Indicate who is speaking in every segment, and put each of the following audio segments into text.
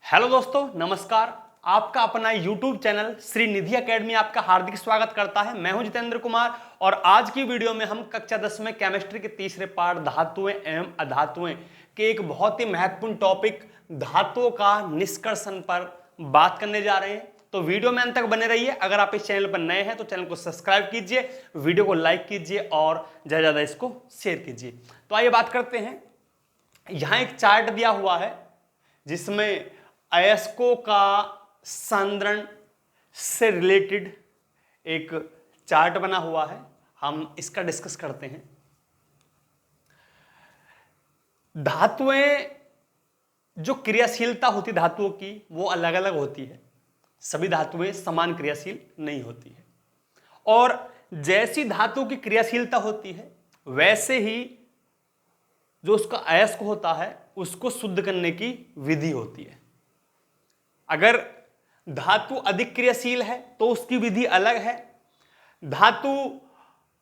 Speaker 1: Hello दोस्तों, नमस्कार। आपका अपना YouTube चैनल श्री निधि एकेडमी आपका हार्दिक स्वागत करता है। मैं हूं जितेंद्र कुमार और आज की वीडियो में हम कक्षा 10 में केमिस्ट्री के तीसरे पार्ट धातुएं एवं अधातुएं के एक बहुत ही महत्वपूर्ण टॉपिक धातुओं का निष्कर्षण पर बात करने जा रहे हैं। तो वीडियो में अंत तक बने रहिए। अगर आप इस चैनल पर नए हैं तो चैनल को सब्सक्राइब कीजिए, वीडियो को लाइक कीजिए और ज़्यादा से ज़्यादा इसको शेयर कीजिए। तो आइए बात करते हैं। यहाँ एक चार्ट दिया हुआ है जिसमें अयस्कों का सांद्रण से रिलेटेड एक चार्ट बना हुआ है। हम इसका डिस्कस करते हैं। धातुएं जो क्रियाशीलता होती धातुओं की वो अलग अलग होती है। सभी धातुएं समान क्रियाशील नहीं होती है और जैसी धातु की क्रियाशीलता होती है वैसे ही जो उसका अयस्क होता है उसको शुद्ध करने की विधि होती है। अगर धातु अधिक क्रियाशील है तो उसकी विधि अलग है। धातु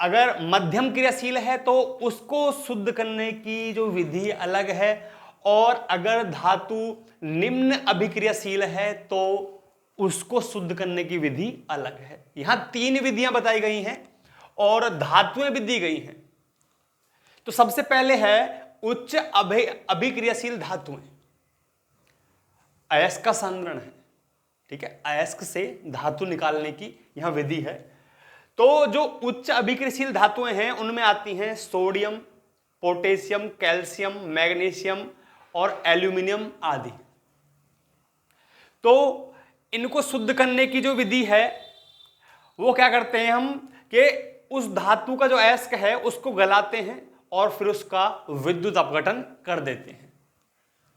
Speaker 1: अगर मध्यम क्रियाशील है तो उसको शुद्ध करने की जो विधि अलग है और अगर धातु निम्न अभिक्रियाशील है तो उसको शुद्ध करने की विधि अलग है। यहां तीन विधियां बताई गई हैं और धातुएं भी दी गई हैं। तो सबसे पहले है उच्च अभिक्रियाशील धातुएं। अयस्क का सांद्रण है, ठीक है। अयस्क से धातु निकालने की यहां विधि है। तो जो उच्च अभिक्रियाशील धातुएं हैं उनमें आती हैं सोडियम, पोटेशियम, कैल्शियम, मैग्नीशियम और एल्यूमिनियम आदि। तो इनको शुद्ध करने की जो विधि है वो क्या करते हैं हम कि उस धातु का जो अयस्क है उसको गलाते हैं और फिर उसका विद्युत अपघटन कर देते हैं,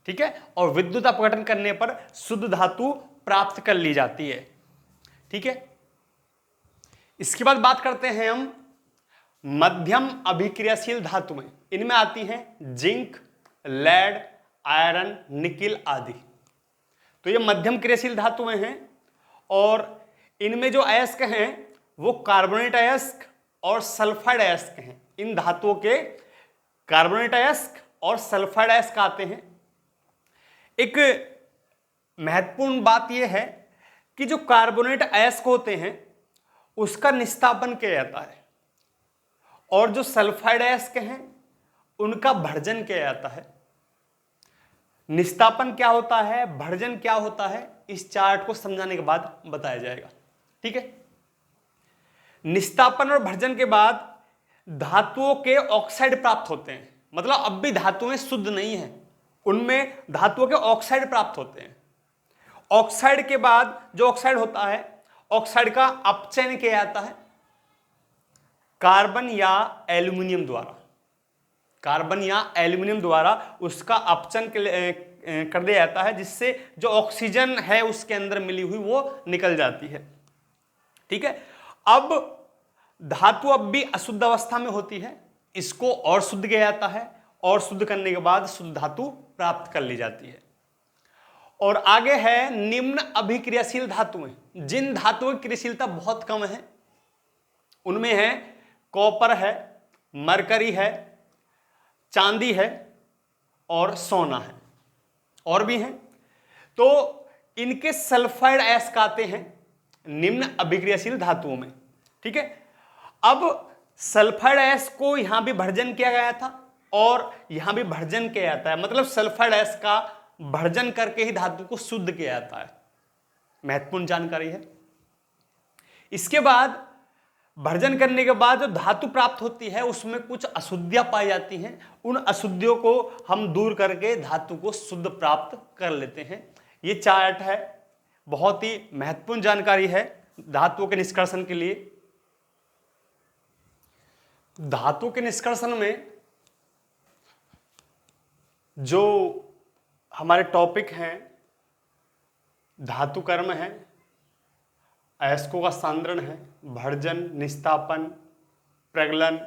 Speaker 1: ठीक है। और विद्युत अपघटन करने पर शुद्ध धातु प्राप्त कर ली जाती है, ठीक है। इसके बाद बात करते हैं हम मध्यम अभिक्रियाशील धातुएं। इनमें आती हैं जिंक, लेड, आयरन, निकिल आदि। तो ये मध्यम क्रियाशील धातुएं हैं और इनमें जो अयस्क हैं वो कार्बोनेट अयस्क और सल्फाइड अयस्क हैं। इन धातुओं के कार्बोनेट अयस्क और सल्फाइड अयस्क आते हैं। एक महत्वपूर्ण बात यह है कि जो कार्बोनेट अयस्क होते हैं उसका निस्तापन किया जाता है और जो सल्फाइड अयस्क हैं उनका भर्जन किया जाता है। निस्तापन क्या होता है, भर्जन क्या होता है, इस चार्ट को समझाने के बाद बताया जाएगा, ठीक है। निस्तापन और भर्जन के बाद धातुओं के ऑक्साइड प्राप्त होते हैं। मतलब अब भी धातुएं शुद्ध नहीं है, उनमें धातुओं के ऑक्साइड प्राप्त होते हैं। ऑक्साइड के बाद जो ऑक्साइड होता है ऑक्साइड का अपचयन किया जाता है कार्बन या एल्यूमिनियम द्वारा। कार्बन या एल्यूमिनियम द्वारा उसका अपचयन कर दिया जाता है जिससे जो ऑक्सीजन है उसके अंदर मिली हुई वो निकल जाती है, ठीक है। अब धातु अब भी अशुद्ध अवस्था में होती है, इसको और शुद्ध किया जाता है और शुद्ध करने के बाद शुद्ध धातु प्राप्त कर ली जाती है। और आगे है निम्न अभिक्रियाशील धातुएं। जिन धातुओं की क्रियाशीलता बहुत कम है उनमें है कॉपर है, मरकरी है, चांदी है और सोना है, और भी हैं। तो इनके सल्फाइड अयस्क आते हैं निम्न अभिक्रियाशील धातुओं में, ठीक है। अब सल्फाइड अयस्क को यहां भी भर्जन किया गया था और यहां भी भर्जन किया जाता है। मतलब सल्फाइड अयस्क का भर्जन करके ही धातु को शुद्ध किया जाता है। महत्वपूर्ण जानकारी है। इसके बाद भर्जन करने के बाद जो धातु प्राप्त होती है उसमें कुछ अशुद्धियां पाई जाती हैं। उन अशुद्धियों को हम दूर करके धातु को शुद्ध प्राप्त कर लेते हैं। ये चार्ट है, बहुत ही महत्वपूर्ण जानकारी है धातुओं के निष्कर्षण के लिए। धातु के निष्कर्षण में जो हमारे टॉपिक हैं धातु कर्म है, अयस्कों का सांद्रण है, भर्जन, निस्तापन, प्रगलन,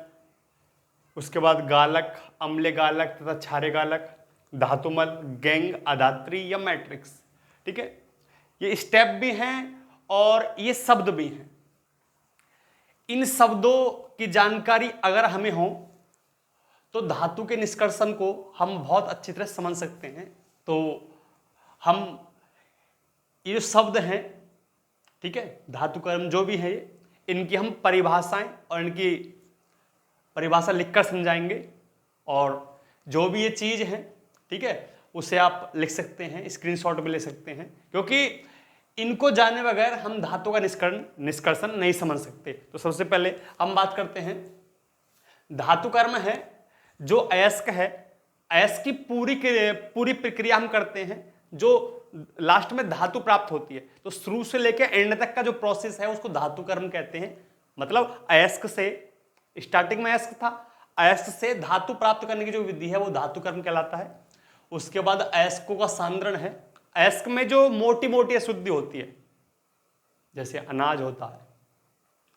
Speaker 1: उसके बाद गालक, अम्लीय गालक तथा क्षारीय गालक, धातुमल, गैंग, अधात्री या मैट्रिक्स, ठीक है। ये स्टेप भी हैं और ये शब्द भी हैं। इन शब्दों की जानकारी अगर हमें हो तो धातु के निष्कर्षण को हम बहुत अच्छी तरह समझ सकते हैं। तो हम ये जो शब्द हैं, ठीक है, धातु कर्म जो भी है ये, इनकी हम परिभाषाएं और इनकी परिभाषा लिखकर समझाएंगे। और जो भी ये चीज है, ठीक है, उसे आप लिख सकते हैं, स्क्रीनशॉट भी ले सकते हैं, क्योंकि इनको जाने बगैर हम धातु का निष्कर्षण नहीं समझ सकते। तो सबसे पहले हम बात करते हैं, धातु कर्म है जो अयस्क है, अयस्क की पूरी प्रक्रिया हम करते हैं, जो लास्ट में धातु प्राप्त होती है। तो शुरू से लेकर एंड तक का जो प्रोसेस है उसको धातु कर्म कहते हैं। मतलब अयस्क से, स्टार्टिंग में अयस्क था, अयस्क से धातु प्राप्त करने की जो विधि है वो धातु कर्म कहलाता है। उसके बाद अयस्कों का सांद्रण है, अयस्क में जो मोटी मोटी अशुद्धि होती है, जैसे अनाज होता है,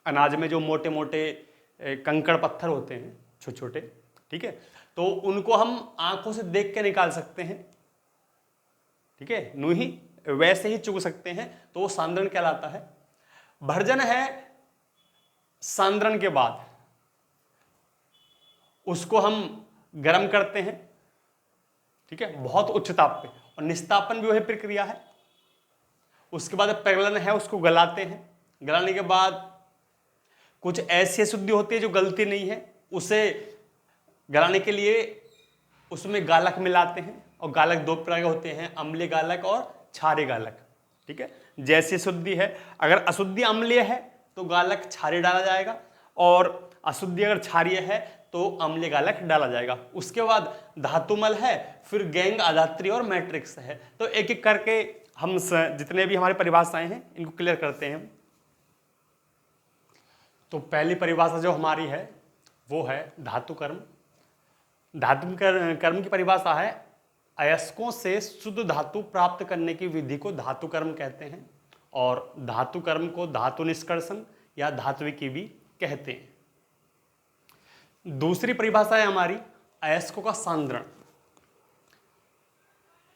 Speaker 1: अनाज में जो मोटे मोटे कंकड़ पत्थर होते हैं छोटे छोटे, ठीक है, तो उनको हम आंखों से देख के निकाल सकते हैं, ठीक है, यूं ही वैसे ही चुग सकते हैं, तो वो सांद्रण कहलाता है। भर्जन है सांद्रण के बाद, उसको हम गर्म करते हैं, ठीक है, बहुत उच्च ताप पे, और निस्तापन भी वही प्रक्रिया है। उसके बाद प्रगलन है, उसको गलाते हैं, गलाने के बाद कुछ ऐसी अशुद्धि होती है जो गलती नहीं है, उसे गलाने के लिए उसमें गालक मिलाते हैं, और गालक दो प्रकार के होते हैं, अम्लीय गालक और क्षारीय गालक, ठीक है। जैसी अशुद्धि है, अगर अशुद्धि अम्लीय है तो गालक क्षारीय डाला जाएगा, और अशुद्धि अगर क्षारीय है तो अम्लीय गालक डाला जाएगा। उसके बाद धातुमल है, फिर गैंग, अधात्री और मैट्रिक्स है। तो एक एक करके हम जितने भी हमारी परिभाषाएं हैं इनको क्लियर करते हैं। तो पहली परिभाषा जो हमारी है वो है धातु कर्म। धातु कर्म की परिभाषा है, अयस्कों से शुद्ध धातु प्राप्त करने की विधि को धातु कर्म कहते हैं, और धातु कर्म को धातु निष्कर्षण या धात्विकी भी कहते हैं। दूसरी परिभाषा है हमारी अयस्कों का सांद्रण।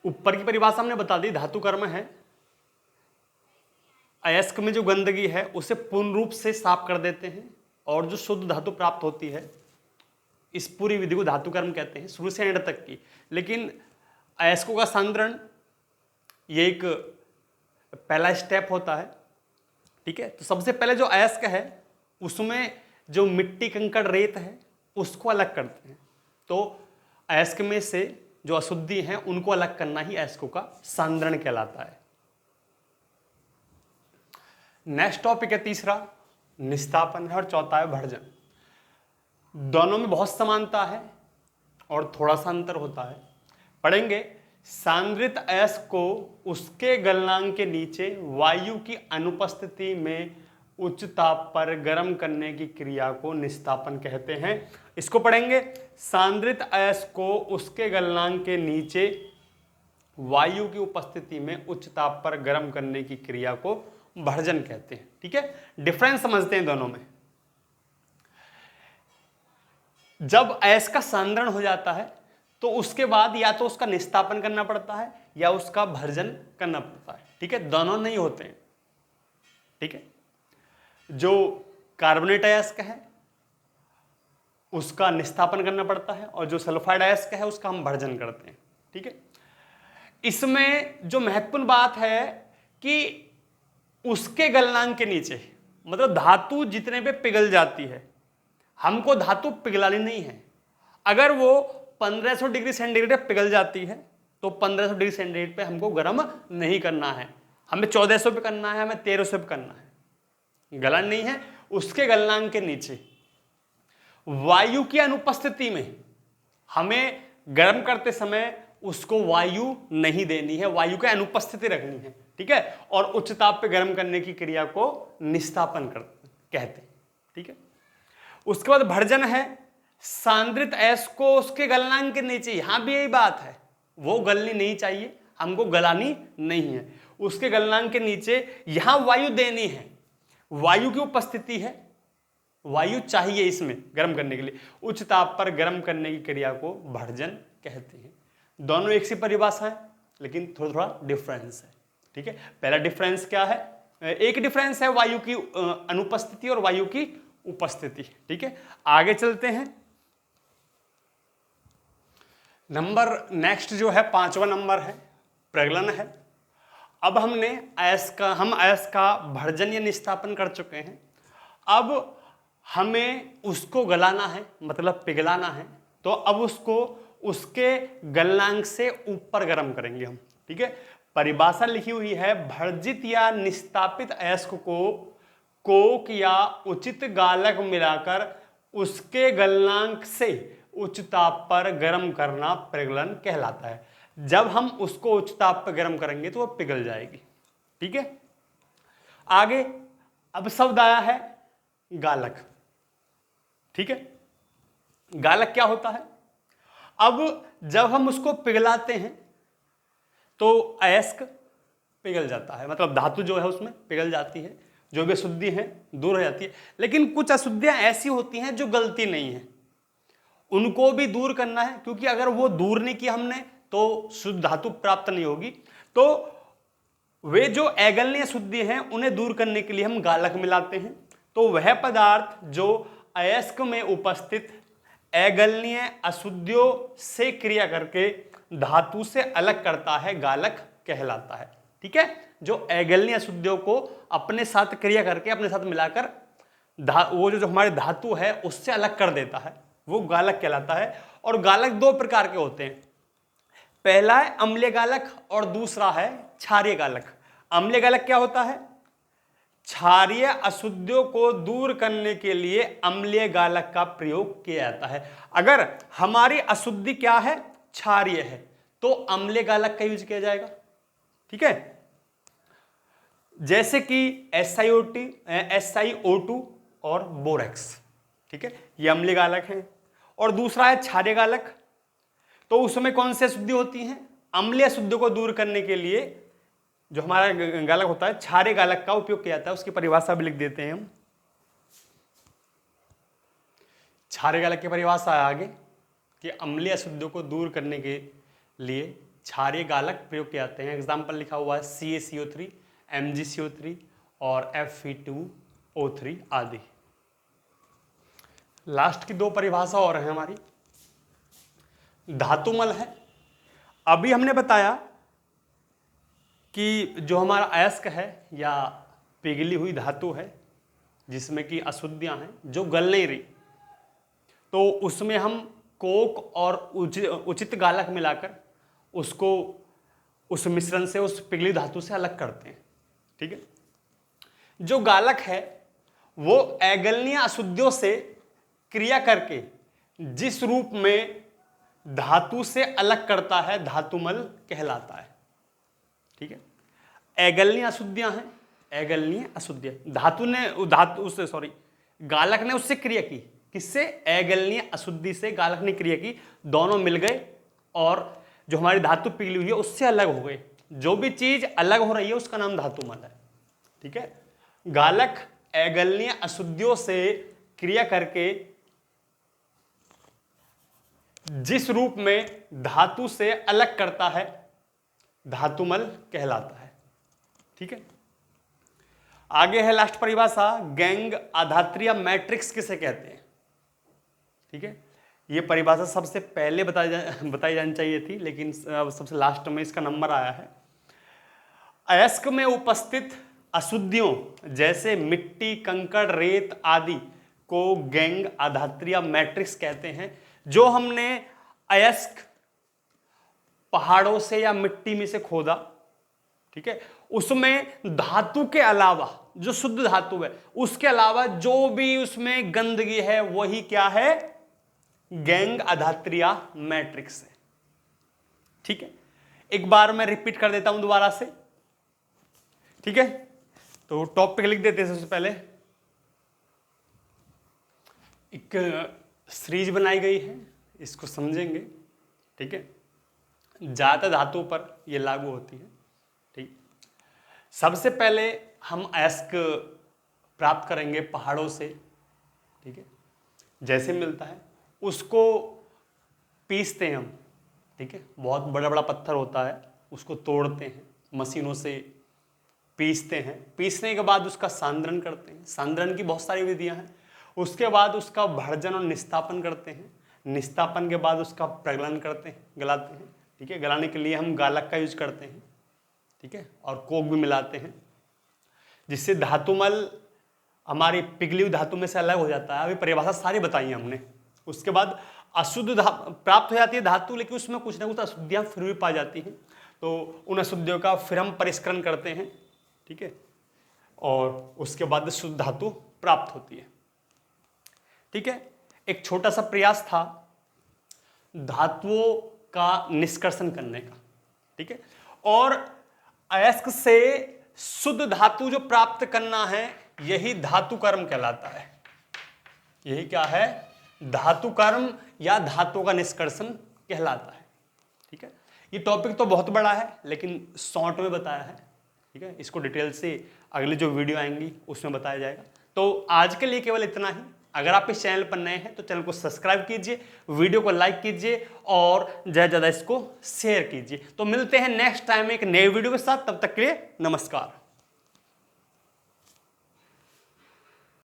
Speaker 1: ऊपर की परिभाषा हमने बता दी, धातु कर्म है, अयस्क में जो गंदगी है उसे पूर्ण रूप से साफ कर देते हैं, और जो शुद्ध धातु प्राप्त होती है, इस पूरी विधि को धातु कर्म कहते हैं, शुरू से एंड तक की। लेकिन अयस्कों का सांद्रण ये एक पहला स्टेप होता है, ठीक है। तो सबसे पहले जो अयस्क है उसमें जो मिट्टी, कंकड़, रेत है उसको अलग करते हैं। तो अयस्क में से जो अशुद्धि है उनको अलग करना ही अयस्कों का सांद्रण कहलाता है। नेक्स्ट टॉपिक है तीसरा, निस्तापन है, और चौथा है भर्जन। दोनों में बहुत समानता है और थोड़ा सा अंतर होता है, पढ़ेंगे। सांद्रित अयस्क को उसके गलनांक के नीचे वायु की अनुपस्थिति में उच्च ताप पर गर्म करने की क्रिया को निस्तापन कहते हैं। इसको पढ़ेंगे, सांद्रित अयस्क को उसके गलनांक के नीचे वायु की उपस्थिति में उच्च ताप पर गर्म करने की क्रिया को भर्जन कहते हैं, ठीक है। डिफरेंस समझते हैं दोनों में। जब अयस्क का सांद्रण हो जाता है तो उसके बाद या तो उसका निस्तापन करना पड़ता है या उसका भर्जन करना पड़ता है, ठीक है, दोनों नहीं होते हैं, ठीक है। जो कार्बोनेट अयस्क है उसका निस्तापन करना पड़ता है, और जो सल्फाइड अयस्क है उसका हम भर्जन करते हैं, ठीक है। इसमें जो महत्वपूर्ण बात है कि उसके गलनांक के नीचे, मतलब धातु जितने पे पिघल जाती है, हमको धातु पिघलानी नहीं है। अगर वो 1500 डिग्री सेंटीग्रेड पे पिघल जाती है तो 1500 डिग्री सेंटीग्रेड पे हमको गर्म नहीं करना है, हमें 1400 पे करना है, हमें 1300 पे करना है, गलन नहीं है। उसके गलनांक के नीचे वायु की अनुपस्थिति में हमें गर्म करते समय उसको वायु नहीं देनी है, वायु की अनुपस्थिति रखनी है, ठीक है, और उच्च ताप पे गर्म करने की क्रिया को निस्तापन कहते हैं, ठीक है। उसके बाद भर्जन है, सांद्रित अयस्क को उसके गलनांक के नीचे, यहां भी यही बात है, वो गलनी नहीं चाहिए, हमको गलानी नहीं है, उसके गलनांक के नीचे यहां वायु देनी है, वायु की उपस्थिति है, वायु चाहिए इसमें गर्म करने के लिए, उच्च ताप पर गर्म करने की क्रिया को भर्जन कहते हैं। दोनों एक सी परिभाषा है लेकिन थोड़ा थोड़ा डिफरेंस है, ठीक है। पहला डिफरेंस क्या है, एक डिफरेंस है वायु की अनुपस्थिति और वायु की उपस्थिति, ठीक है। आगे चलते हैं। नंबर नेक्स्ट जो है 5वां नंबर है प्रगलन है। अब हम अयस्क का भर्जन या निस्तापन कर चुके हैं। अब हमें उसको गलाना है, मतलब पिघलाना है। तो अब उसको उसके गलनांक से ऊपर गर्म करेंगे हम। ठीक है, परिभाषा लिखी हुई है, भर्जित या निस्तापित अयस्क को कोक या उचित गालक मिलाकर उसके गलनांक से उच्च ताप पर गर्म करना पिघलन कहलाता है। जब हम उसको उच्च ताप पर गर्म करेंगे तो वो पिघल जाएगी। ठीक है, आगे अब शब्द आया है गालक। ठीक है, गालक क्या होता है? अब जब हम उसको पिघलाते हैं तो अयस्क पिघल जाता है, मतलब धातु जो है उसमें पिघल जाती है, जो भी अशुद्धि है दूर हो जाती है। लेकिन कुछ अशुद्धियां ऐसी होती हैं जो गलती नहीं है, उनको भी दूर करना है, क्योंकि अगर वो दूर नहीं किया हमने तो शुद्ध धातु प्राप्त नहीं होगी। तो वे जो अगलनीय अशुद्धि हैं उन्हें दूर करने के लिए हम गालक मिलाते हैं। तो वह पदार्थ जो अयस्क में उपस्थित अगलनीय अशुद्धियों से क्रिया करके धातु से अलग करता है, गालक कहलाता है। ठीक है, जो अगलनीय अशुद्धियों को अपने साथ क्रिया करके, अपने साथ मिलाकर वो जो हमारी धातु है उससे अलग कर देता है, वो गालक कहलाता है। और गालक दो प्रकार के होते हैं, पहला है अम्लीय गालक और दूसरा है क्षारीय गालक। अम्लीय गालक क्या होता है? क्षारीय अशुद्धियों को दूर करने के लिए अम्लीय गालक का प्रयोग किया जाता है। अगर हमारी अशुद्धि क्या है? क्षारीय है, तो अम्लीय गालक का यूज किया जाएगा। ठीक है, जैसे कि SiO2 और बोरेक्स। ठीक है, ये अम्लीय गालक हैं। और दूसरा है क्षारीय गालक। तो उसमें कौन सी अशुद्धि होती हैं? अम्लीय अशुद्धियों को दूर करने के लिए जो हमारा गालक होता है, क्षारीय गालक का उपयोग किया जाता है। उसकी परिभाषा भी लिख देते हैं हम। क्षारीय गालक की परिभाषा है आगे कि अम्लीय अशुद्धियों को दूर करने के लिए क्षारीय गालक प्रयोग किए जाते हैं। एग्जाम्पल लिखा हुआ है CaCO3, MgCO3 और Fe2O3 आदि। लास्ट की दो परिभाषा और है हमारी। धातुमल है। अभी हमने बताया कि जो हमारा अयस्क है या पिघली हुई धातु है जिसमें कि अशुद्धियां हैं जो गल नहीं रही, तो उसमें हम कोक और उचित गालक मिलाकर उसको उस मिश्रण से, उस पिघली धातु से अलग करते हैं। ठीक है, जो गालक है वो अगलनीय अशुद्धियों से क्रिया करके जिस रूप में धातु से अलग करता है, धातुमल कहलाता है। ठीक है, अगलनीय अशुद्धियां हैं, अगलनीय अशुद्धियां गालक ने उससे क्रिया की। किससे? अगलनीय अशुद्धि से गालक ने क्रिया की, दोनों मिल गए और जो हमारी धातु पिघली हुई है उससे अलग हो गए। जो भी चीज अलग हो रही है उसका नाम धातुमल है। ठीक है, गालक अगलनीय अशुद्धियों से क्रिया करके जिस रूप में धातु से अलग करता है, धातुमल कहलाता है। ठीक है, आगे है लास्ट परिभाषा, गैंग आधात्रिय मैट्रिक्स किसे कहते हैं। ठीक है, ये परिभाषा सबसे पहले बताई जानी चाहिए थी, लेकिन सबसे लास्ट में इसका नंबर आया है। अयस्क में उपस्थित अशुद्धियों जैसे मिट्टी, कंकड़, रेत आदि को गैंग आधात्रिय मैट्रिक्स कहते हैं। जो हमने अयस्क पहाड़ों से या मिट्टी में से खोदा, ठीक है, उसमें धातु के अलावा, जो शुद्ध धातु है उसके अलावा जो भी उसमें गंदगी है वही क्या है? गैंग आधात्रिय मैट्रिक्स है। ठीक है, एक बार मैं रिपीट कर देता हूं दोबारा से। ठीक है, तो टॉपिक लिख देते हैं। सबसे पहले एक सीरीज बनाई गई है, इसको समझेंगे। ठीक है, ज्यादा धातु पर यह लागू होती है। ठीक, सबसे पहले हम अयस्क प्राप्त करेंगे पहाड़ों से। ठीक है, जैसे मिलता है उसको पीसते हैं हम। ठीक है, बहुत बड़ा बड़ा पत्थर होता है, उसको तोड़ते हैं, मशीनों से पीसते हैं। पीसने के बाद उसका सांद्रण करते हैं। सांद्रण की बहुत सारी विधियां हैं। उसके बाद उसका भर्जन और निस्तापन करते हैं। निस्तापन के बाद उसका प्रगलन करते हैं, गलाते हैं। ठीक है, गलाने के लिए हम गालक का यूज करते हैं। ठीक है, और कोक भी मिलाते हैं, जिससे धातुमल हमारी पिघली हुई धातु में से अलग हो जाता है। अभी परिभाषा सारी बताई हमने। उसके बाद अशुद्ध प्राप्त हो जाती है धातु, लेकिन उसमें कुछ ना कुछ अशुद्धियाँ फिर भी पाई जाती हैं, तो उन अशुद्धियों का फिर हम परिष्करण करते हैं, ठीक है, और उसके बाद शुद्ध धातु प्राप्त होती है। ठीक है, एक छोटा सा प्रयास था धातुओं का निष्कर्षण करने का, ठीक है, और अयस्क से शुद्ध धातु जो प्राप्त करना है यही धातु कर्म कहलाता है। यही क्या है? धातु कर्म या धातु का निष्कर्षण कहलाता है। ठीक है, ये टॉपिक तो बहुत बड़ा है लेकिन शॉर्ट में बताया है। ठीक है, इसको डिटेल से अगली जो वीडियो आएंगी उसमें बताया जाएगा। तो आज के लिए केवल इतना ही। अगर आप इस चैनल पर नए हैं तो चैनल को सब्सक्राइब कीजिए, वीडियो को लाइक कीजिए और ज़्यादा से ज़्यादा इसको शेयर कीजिए। तो मिलते हैं नेक्स्ट टाइम एक नए वीडियो के साथ, तब तक के लिए नमस्कार।